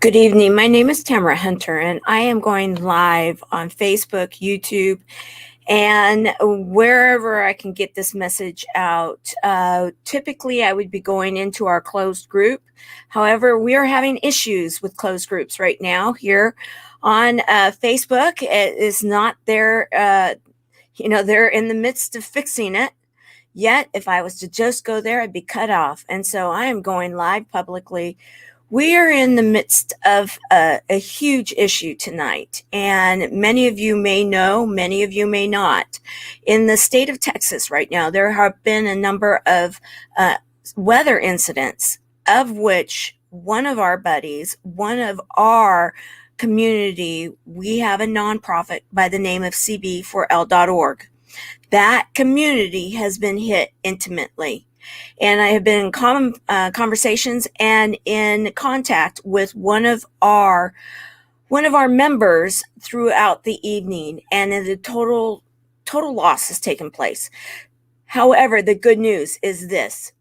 Good evening. My name is Tamara Hunter, and I am going live on Facebook, YouTube, and wherever I can get this message out. Typically, I would be going into our closed group. However, we are having issues with closed groups right now here on Facebook. It is not there. They're in the midst of fixing it. Yet, if I was to just go there, I'd be cut off. And so I am going live publicly. We are in the midst of a huge issue tonight, and many of you may know, many of you may not. In the state of Texas right now, there have been a number of weather incidents, of which one of our buddies, one of our community, we have a nonprofit by the name of cb4l.org. That community has been hit intimately. And I have been in conversations and in contact with one of our members throughout the evening, and the total loss has taken place. However, the good news is this: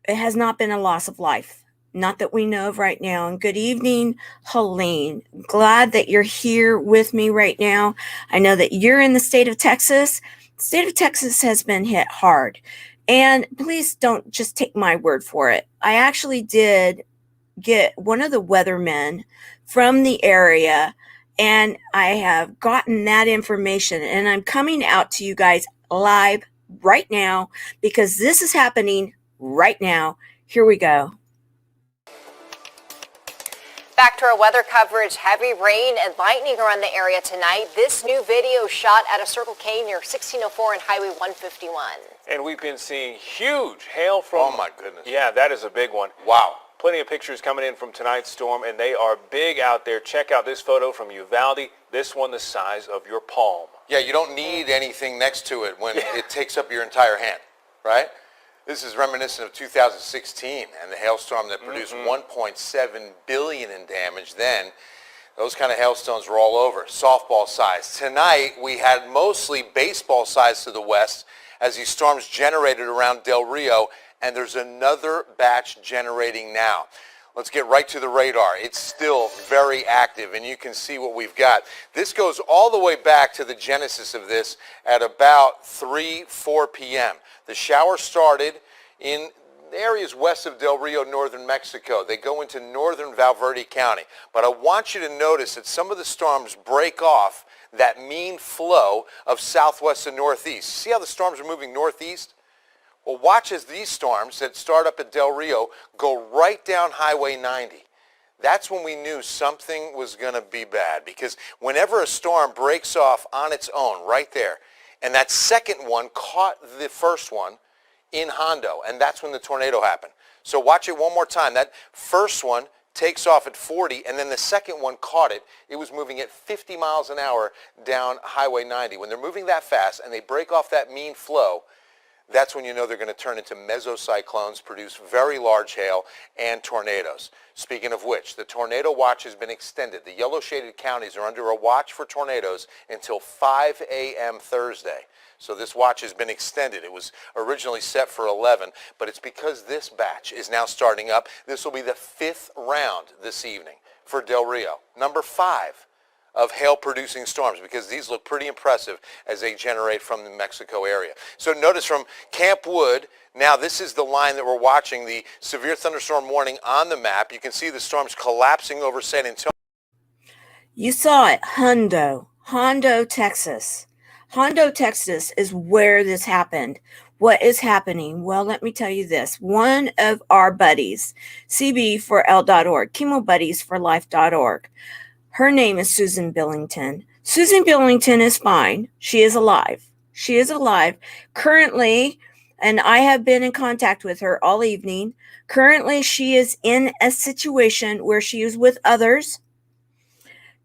it has not been a loss of life, not that we know of right now. And good evening, Helene. Glad that you're here with me right now. I know that you're in the state of Texas. The state of Texas has been hit hard. And please don't just take my word for it. I actually did get one of the weathermen from the area, and I have gotten that information, and I'm coming out to you guys live right now because this is happening right now. Here we go. Back to our weather coverage. Heavy rain and lightning around the area tonight. This new video shot at a Circle K near 1604 and Highway 151. And we've been seeing huge hail from... Oh, my goodness. Yeah, that is a big one. Wow. Plenty of pictures coming in from tonight's storm, and they are big out there. Check out this photo from Uvalde. This one the size of your palm. Yeah, you don't need anything next to it when it takes up your entire hand, right? This is reminiscent of 2016 and the hailstorm that produced 1.7 billion in damage then. Those kind of hailstones were all over, softball size. Tonight, we had mostly baseball size to the west as these storms generated around Del Rio, and there's another batch generating now. Let's get right to the radar. It's still very active, and you can see what we've got. This goes all the way back to the genesis of this at about 4 p.m. The shower started in areas west of Del Rio, northern Mexico. They go into northern Valverde County. But I want you to notice that some of the storms break off that mean flow of southwest and northeast. See how the storms are moving northeast? Well, watch as these storms that start up at Del Rio go right down Highway 90. That's when we knew something was going to be bad, because whenever a storm breaks off on its own right there, and that second one caught the first one in Hondo, and that's when the tornado happened. So watch it one more time. That first one takes off at 40, and then the second one caught it. It was moving at 50 miles an hour down Highway 90. When they're moving that fast and they break off that mean flow, that's when you know they're going to turn into mesocyclones, produce very large hail and tornadoes. Speaking of which, the tornado watch has been extended. The yellow shaded counties are under a watch for tornadoes until 5 a.m. Thursday. So this watch has been extended. It was originally set for 11, but it's because this batch is now starting up. This will be the 5th round this evening for Del Rio. Number 5 of hail-producing storms, because these look pretty impressive as they generate from the Mexico area. So notice from Camp Wood, now this is the line that we're watching, the severe thunderstorm warning on the map. You can see the storms collapsing over San Antonio. You saw it, Hondo, Texas. Hondo, Texas is where this happened. What is happening? Well, let me tell you this. One of our buddies, cb4l.org, chemobuddiesforlife.org, her name is Susan Billington. Susan Billington is fine. She is alive. She is alive currently, and I have been in contact with her all evening. Currently, she is in a situation where she is with others.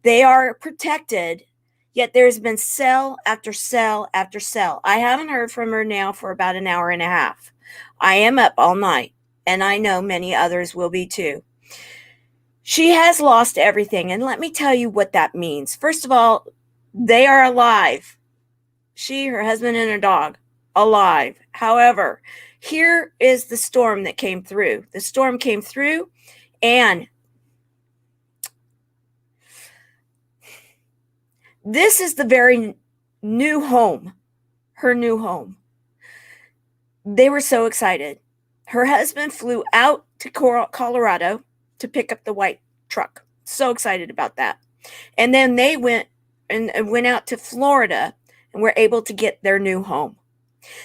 They are protected, yet there's been cell after cell after cell. I haven't heard from her now for about an hour and a half. I am up all night, and I know many others will be too. She has lost everything, and let me tell you what that means. First of all, they are alive. She, her husband, and her dog, alive. However, here is the storm that came through. The storm came through, and This is the very new home, her new home. They were so excited. Her husband flew out to Colorado to pick up the white truck. So excited about that. And then they went out to Florida and were able to get their new home.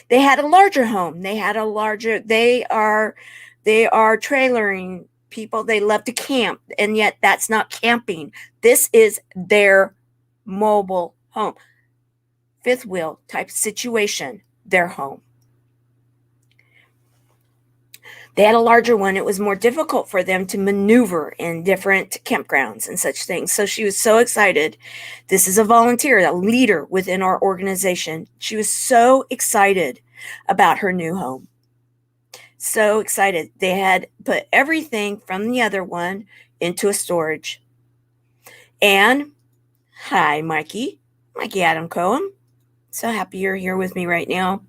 They had a larger home. They are trailering people. They love to camp, and yet that's not camping. This is their mobile home. Fifth wheel type situation, their home. They had a larger one. It was more difficult for them to maneuver in different campgrounds and such things. So she was so excited. This is a volunteer, a leader within our organization. She was so excited about her new home. So excited. They had put everything from the other one into a storage. And hi, Mikey Adam Cohen. So happy you're here with me right now.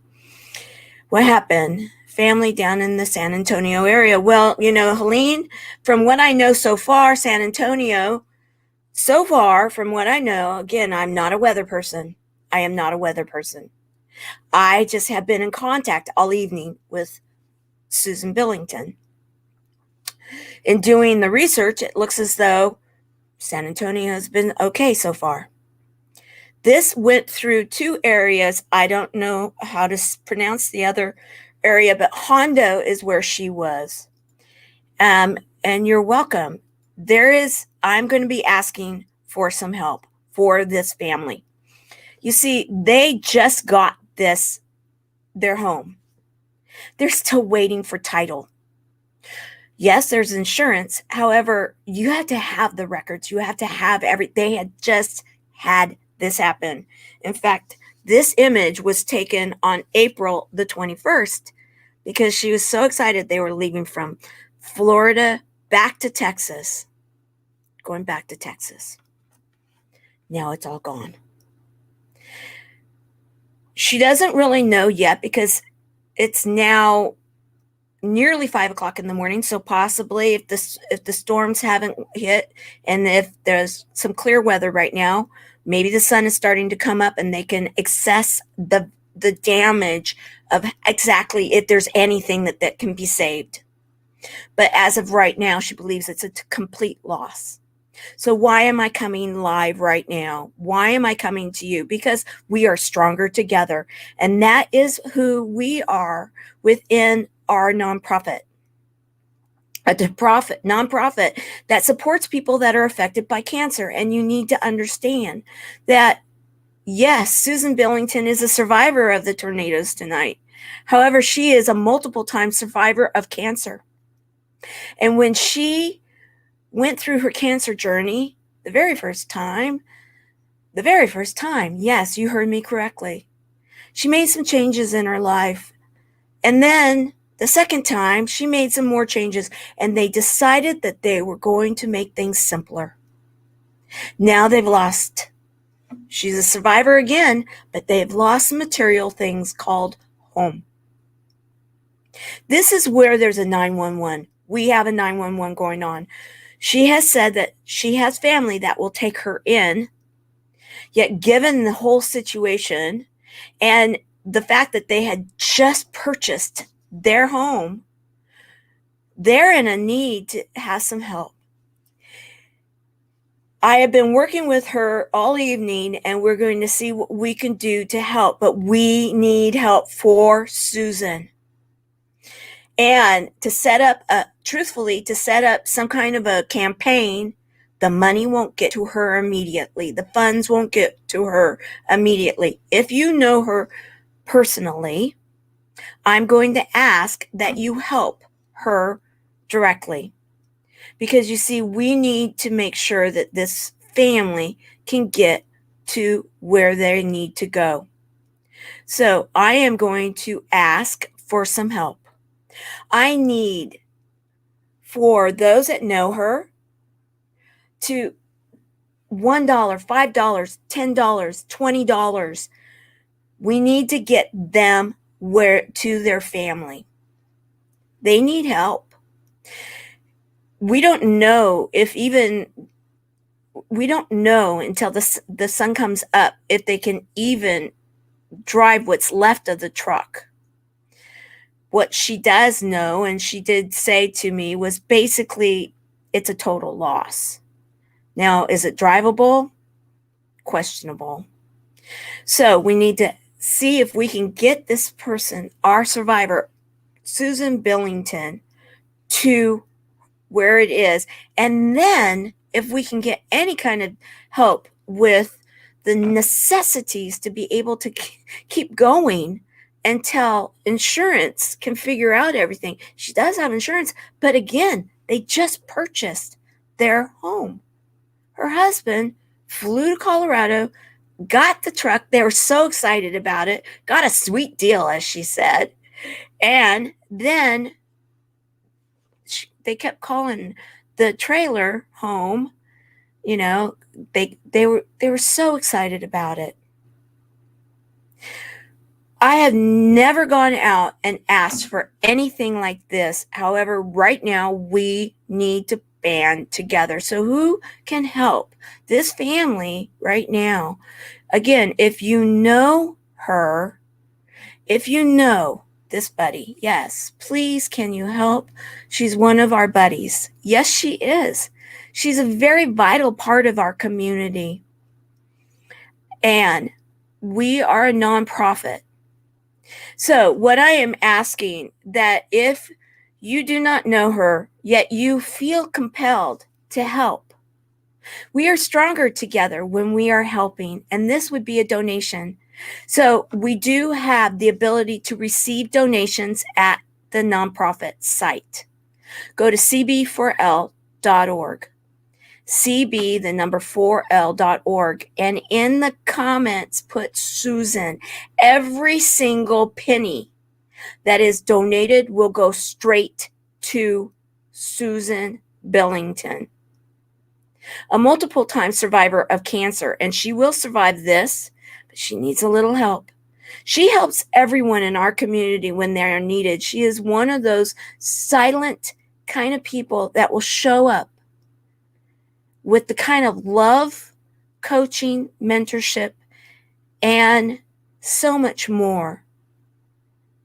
What happened? Family down in the San Antonio area. Well, Helene, from what I know so far, San Antonio, from what I know, again, I'm not a weather person. I am not a weather person. I just have been in contact all evening with Susan Billington. In doing the research, it looks as though San Antonio has been okay so far. This went through two areas. I don't know how to pronounce the other area, but Hondo is where she was. And you're welcome. I'm going to be asking for some help for this family. You see, they just got their home. They're still waiting for title. Yes, there's insurance. However, you have to have the records. You have to have they had just had this happen. In fact, this image was taken on April the 21st because she was so excited. They were leaving from Florida back to Texas, going back to Texas. Now it's all gone. She doesn't really know yet because it's now nearly 5 o'clock in the morning. So possibly if the storms haven't hit and if there's some clear weather right now, maybe the sun is starting to come up and they can assess the damage of exactly if there's anything that can be saved. But as of right now, she believes it's a complete loss. So why am I coming live right now? Why am I coming to you? Because we are stronger together. And that is who we are within our nonprofit. A nonprofit that supports people that are affected by cancer. And you need to understand that, yes, Susan Billington is a survivor of the tornadoes tonight. However, she is a multiple time survivor of cancer. And when she went through her cancer journey, the very first time, yes, you heard me correctly. She made some changes in her life. And then the second time, she made some more changes, and they decided that they were going to make things simpler. Now they've lost. She's a survivor again, but they've lost material things called home. This is where there's a 911. We have a 911 going on. She has said that she has family that will take her in, yet given the whole situation and the fact that they had just purchased their home, they're in a need to have some help. I have been working with her all evening, and we're going to see what we can do to help, but we need help for Susan. And to set up some kind of a campaign, the money won't get to her immediately. The funds won't get to her immediately. If you know her personally, I'm going to ask that you help her directly. Because you see, we need to make sure that this family can get to where they need to go. So I am going to ask for some help. I need for those that know her to $1, $5, $10, $20. We need to get them to their family. They need help. We don't know if even we don't know until the sun comes up if they can even drive what's left of the truck. What she does know, and she did say to me, was basically it's a total loss. Now, is it drivable? Questionable. So we need to see if we can get this person, our survivor, Susan Billington, to where it is. And then if we can get any kind of help with the necessities to be able to keep going until insurance can figure out everything. She does have insurance, but again, they just purchased their home. Her husband flew to Colorado, got the truck. They were so excited about it, got a sweet deal, as she said. And then they kept calling the trailer home. You know, they were so excited about it. I have never gone out and asked for anything like this. However, right now we need to band together. So who can help this family right now? Again, if you know her, if you know this buddy, yes, please, can you help? She's one of our buddies. Yes, she is. She's a very vital part of our community. And we are a nonprofit. So what I am asking, that if you do not know her, yet you feel compelled to help, we are stronger together when we are helping, and this would be a donation. So we do have the ability to receive donations at the nonprofit site. Go to cb4l.org. CB, the number 4L.org, and in the comments put Susan. Every single penny that is donated will go straight to Susan Billington, a multiple time survivor of cancer, and she will survive this, but she needs a little help. She helps everyone in our community when they are needed. She is one of those silent kind of people that will show up with the kind of love, coaching, mentorship, and so much more.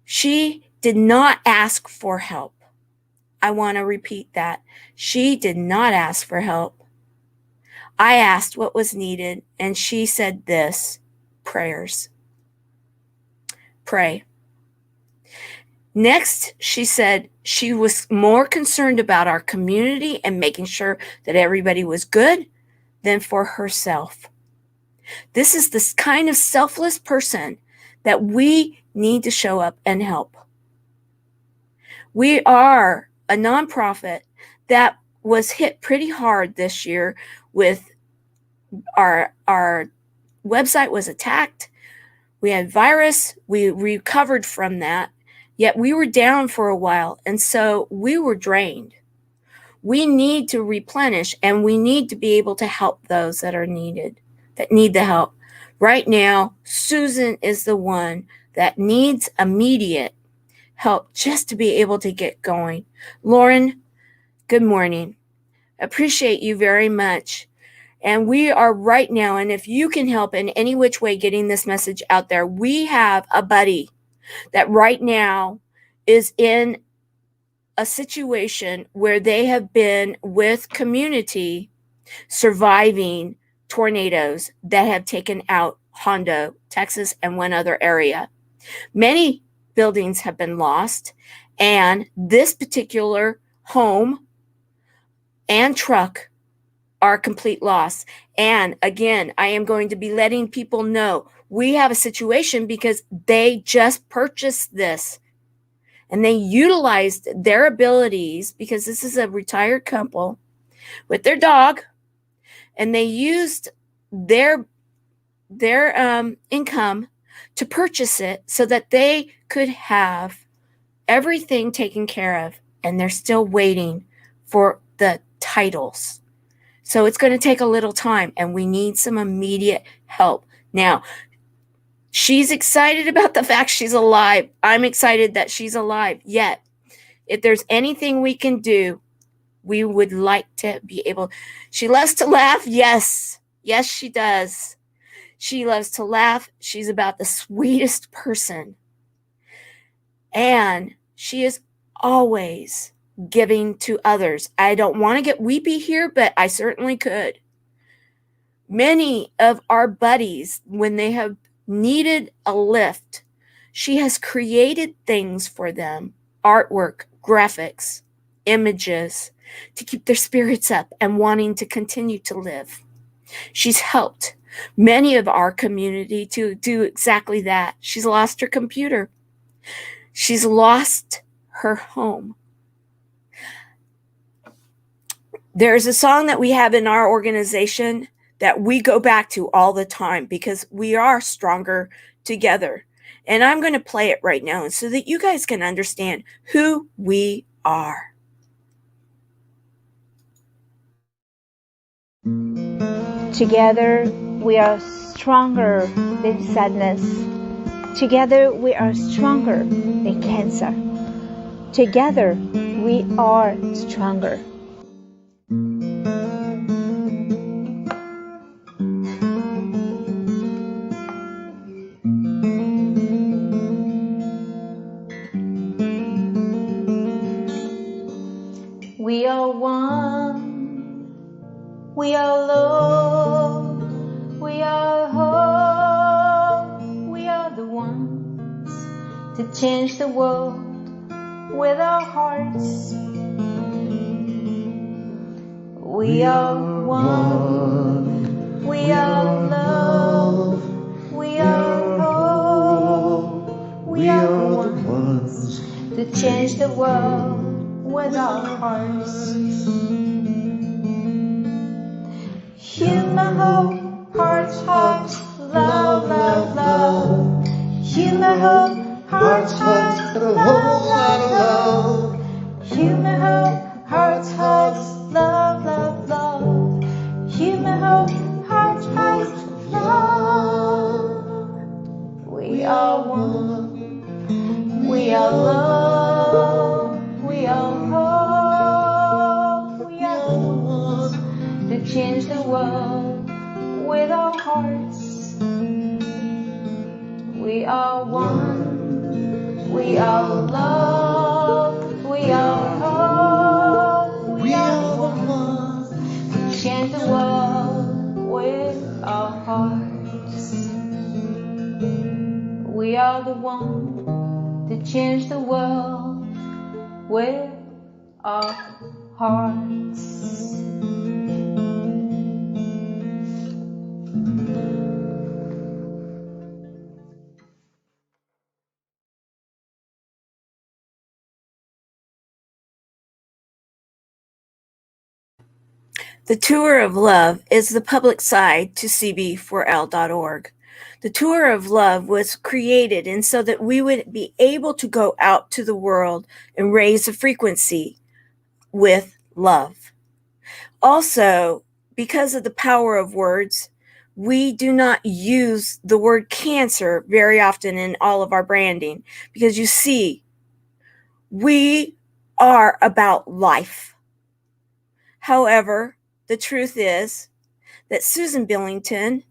She did not ask for help. I want to repeat that. She did not ask for help. I asked what was needed, and she said this: prayers. Pray. Next, she said she was more concerned about our community and making sure that everybody was good than for herself. This is this kind of selfless person that we need to show up and help. We are a nonprofit that was hit pretty hard this year with our website was attacked. We had virus. We recovered from that. Yet we were down for a while, and so we were drained. We need to replenish, and we need to be able to help those that are needed, that need the help. Right now, Susan is the one that needs immediate help just to be able to get going. Lauren, good morning. Appreciate you very much. And we are right now, and if you can help in any which way getting this message out there, we have a buddy that right now is in a situation where they have been with community surviving tornadoes that have taken out Hondo, Texas, and one other area. Many buildings have been lost, and this particular home and truck are a complete loss. And again, I am going to be letting people know we have a situation because they just purchased this and they utilized their abilities, because this is a retired couple with their dog, and they used their income to purchase it so that they could have everything taken care of, and they're still waiting for the titles. So it's going to take a little time, and we need some immediate help. Now, she's excited about the fact she's alive. I'm excited that she's alive. Yet, if there's anything we can do, We would like to be able. She loves to laugh. Yes. Yes, she does. She loves to laugh. She's about the sweetest person. And she is always giving to others. I don't want to get weepy here, but I certainly could. Many of our buddies, when they have needed a lift, she has created things for them, artwork, graphics, images, to keep their spirits up and wanting to continue to live. She's helped many of our community to do exactly that. She's lost her computer. She's lost her home. There's a song that we have in our organization that we go back to all the time because we are stronger together. And I'm going to play it right now so that you guys can understand who we are. Together we are stronger than sadness. Together we are stronger than cancer. Together we are stronger. We are one, we are love, we are hope, we are the ones to change the world with our hearts. We are one, we are love, we are hope, we are the ones to change the world with our hearts. Human hope, hearts, hearts, love, love, love. Human hope, hearts, hearts, love, love, love. Human hope, hearts, hearts, love, love, love. Human hope, hearts, hearts, love. We are one, we are love, we are hope, we are the ones to change the world with our hearts. We are one, we are love, we are hope, we are the ones to change the world with our hearts. We are the ones to change the world with our hearts. The Tour of Love is the public side to cb4l.org. The Tour of Love was created and so that we would be able to go out to the world and raise the frequency with love. Also, because of the power of words, we do not use the word cancer very often in all of our branding because you see, we are about life. However, the truth is that Susan Billington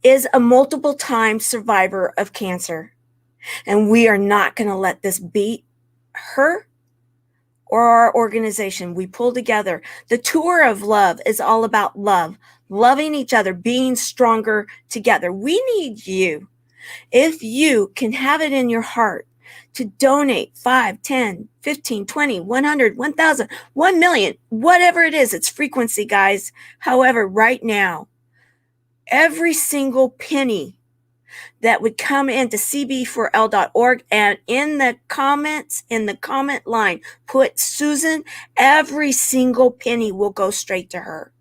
is a multiple time survivor of cancer. And we are not going to let this beat her or our organization. We pull together. The Tour of Love is all about love, loving each other, being stronger together. We need you. If you can have it in your heart to donate 5, 10, 15, 20, 100, 1,000, 1 million, whatever it is, it's frequency, guys. However, right now, every single penny that would come into cb4l.org and in the comments, in the comment line, put Susan, every single penny will go straight to her.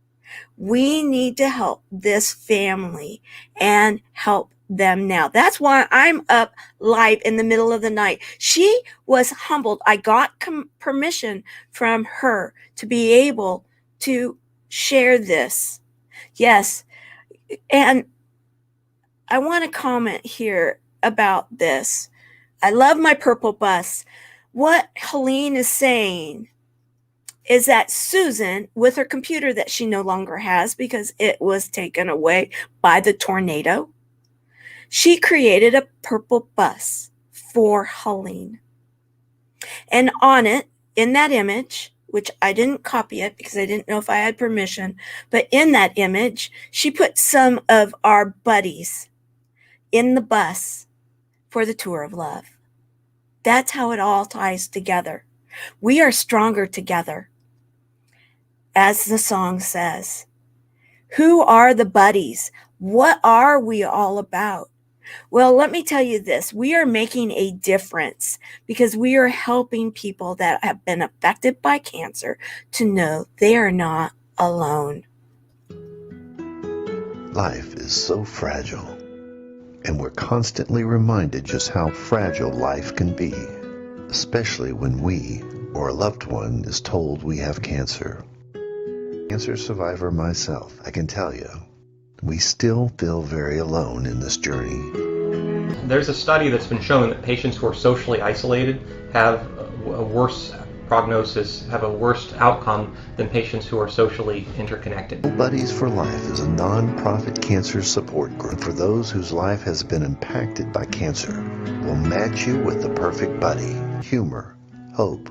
We need to help this family and help them now. That's why I'm up live in the middle of the night. She was humbled. I got permission from her to be able to share this. Yes. And I want to comment here about this. I love my purple bus. What Helene is saying, is that Susan, with her computer that she no longer has because it was taken away by the tornado, she created a purple bus for Helene. And on it, in that image, which I didn't copy it because I didn't know if I had permission, but in that image, she put some of our buddies in the bus for the tour of love. That's how it all ties together. We are stronger together. As the song says, who are the buddies? What are we all about? Well, let me tell you this. We are making a difference because we are helping people that have been affected by cancer to know they are not alone. Life is so fragile, and we're constantly reminded just how fragile life can be, especially when we or a loved one is told we have cancer. Cancer survivor myself, I can tell you, we still feel very alone in this journey. There's a study that's been showing that patients who are socially isolated have a worse prognosis, have a worse outcome than patients who are socially interconnected. Buddies for Life is a non-profit cancer support group for those whose life has been impacted by cancer. We'll match you with the perfect buddy. Humor, hope,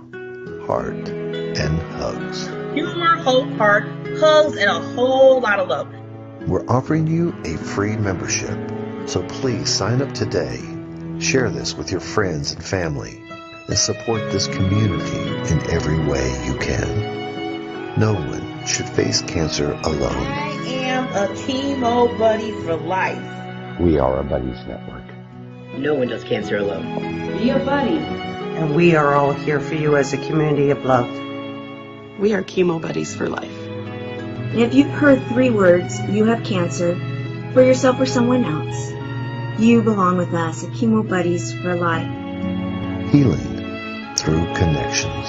heart, and hugs. Humor, hope, heart, hugs, and a whole lot of love. We're offering you a free membership, so please sign up today. Share this with your friends and family, and support this community in every way you can. No one should face cancer alone. I am a Chemo buddy for life. We are a Buddies Network. No one does cancer alone. Be a buddy. And we are all here for you as a community of love. We are Chemo Buddies for Life. And if you've heard 3 words, you have cancer, for yourself or someone else, you belong with us at Chemo Buddies for Life. Healing through connections.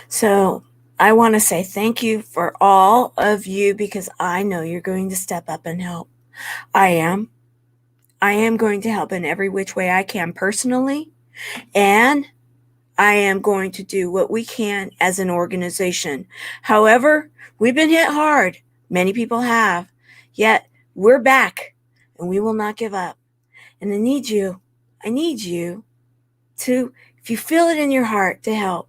So I want to say thank you for all of you because I know you're going to step up and help. I am going to help in every which way I can personally, and I am going to do what we can as an organization. However, we've been hit hard. Many people have. Yet we're back, and we will not give up. And I need you to, if you feel it in your heart, to help.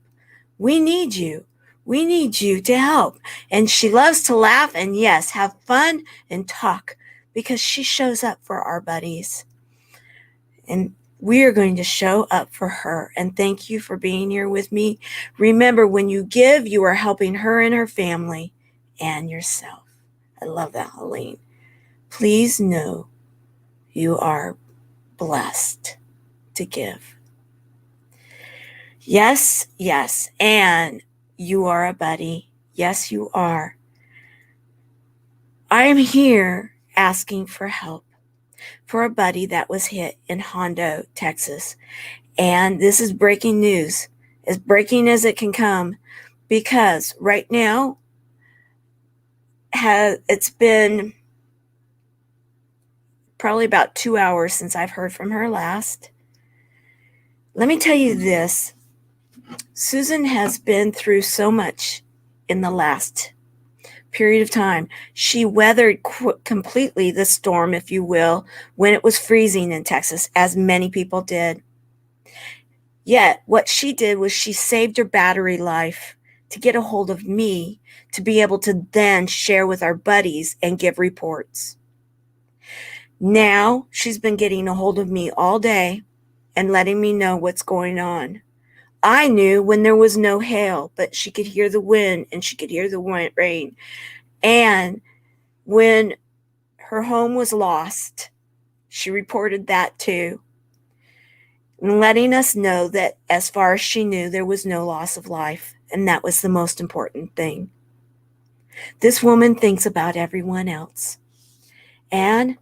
We need you. We need you to help. And she loves to laugh and, yes, have fun and talk because she shows up for our buddies. And we are going to show up for her. And thank you for being here with me. Remember, when you give, you are helping her and her family and yourself. I love that, Helene. Please know you are blessed to give. Yes, yes. And you are a buddy. Yes, you are. I am here asking for help for a buddy that was hit in Hondo, Texas. And this is breaking news, as breaking as it can come, because right now it's been probably about 2 hours since I've heard from her last. Let me tell you this. Susan has been through so much in the last period of time. She weathered completely the storm, if you will, when it was freezing in Texas, as many people did. Yet what she did was she saved her battery life to get a hold of me to be able to then share with our buddies and give reports. Now she's been getting a hold of me all day and letting me know what's going on. I knew when there was no hail, but she could hear the wind and she could hear the rain. And when her home was lost, she reported that too, and letting us know that as far as she knew, there was no loss of life. And that was the most important thing. This woman thinks about everyone else. And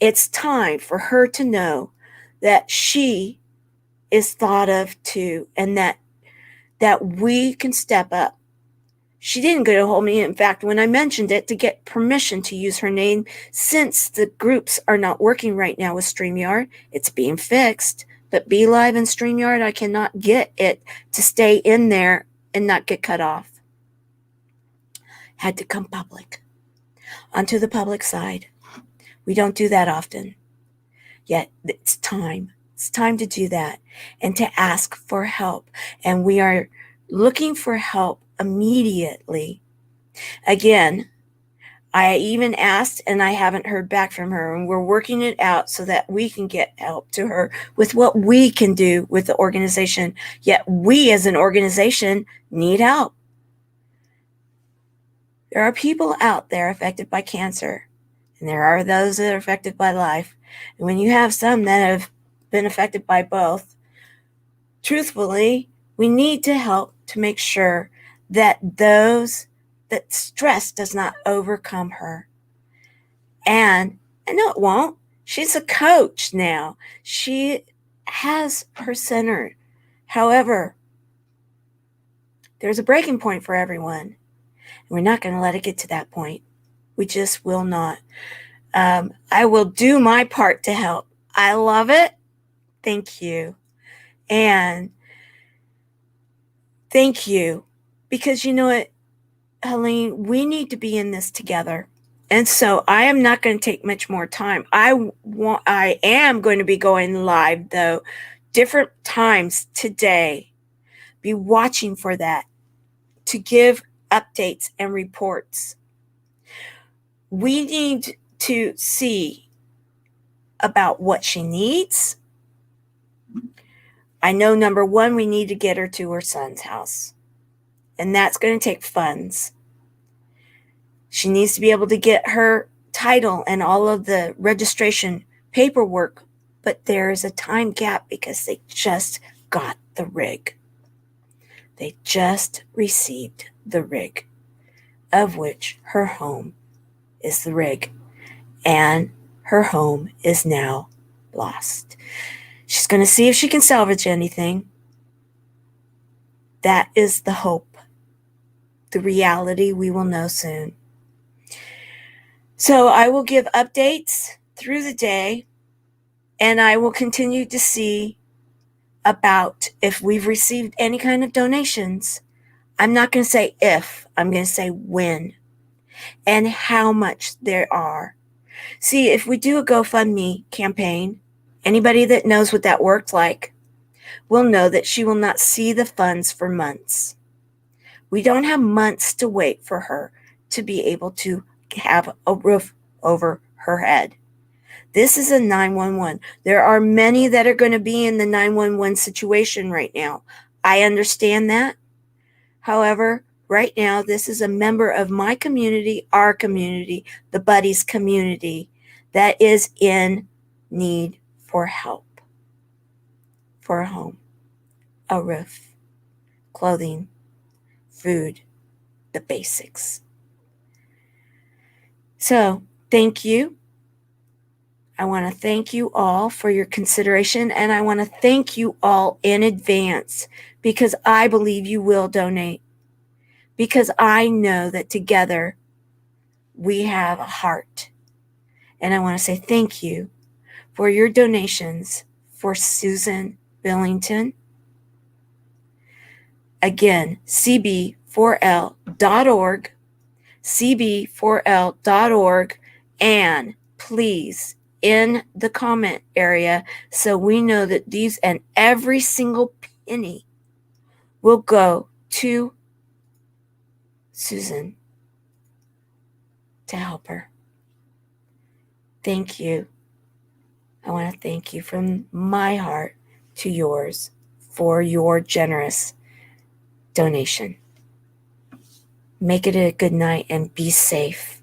it's time for her to know that she is thought of too, and that we can step up She didn't get a hold of me. In fact, when I mentioned it, to get permission to use her name, since the groups are not working right now with StreamYard, it's being fixed. But BeLive and StreamYard, I cannot get it to stay in there and not get cut off. Had to come public, onto the public side. We don't do that often. Yet it's time. It's time to do that and to ask for help. And we are looking for help immediately. Again, I even asked and I haven't heard back from her, and we're working it out so that we can get help to her with what we can do with the organization. Yet we as an organization need help. There are people out there affected by cancer, and there are those that are affected by life. And when you have some that have been affected by both, truthfully, we need to help to make sure that that stress does not overcome her. And I know it won't. She's a coach now. She has her center. However, there's a breaking point for everyone. And we're not going to let it get to that point. We just will not. I will do my part to help. I love it. Thank you. And thank you. Because you know what, Helene, we need to be in this together. And so I am not going to take much more time. I am going to be going live, though, different times today. Be watching for that to give updates and reports. We need to see about what she needs. I know, number one, we need to get her to her son's house. And that's going to take funds. She needs to be able to get her title and all of the registration paperwork. But there is a time gap because they just got the rig. They just received the rig, of which her home is the rig. And her home is now lost. She's going to see if she can salvage anything. That is the hope. The reality we will know soon. So I will give updates through the day, and I will continue to see about if we've received any kind of donations. I'm not going to say if, I'm going to say when and how much there are. See, if we do a GoFundMe campaign, anybody that knows what that worked like will know that she will not see the funds for months. We don't have months to wait for her to be able to have a roof over her head. This is a 911. There are many that are going to be in the 911 situation right now. I understand that. However, right now, this is a member of my community, our community, the Buddies community, that is in need for help, for a home, a roof, clothing, food, the basics. So, thank you. I want to thank you all for your consideration, and I want to thank you all in advance because I believe you will donate, because I know that together we have a heart. And I want to say thank you for your donations for Susan Billington. Again, cb4l.org, cb4l.org, and please, in the comment area, so we know that these and every single penny will go to Susan to help her. Thank you. I want to thank you from my heart to yours for your generous donation. Make it a good night and be safe.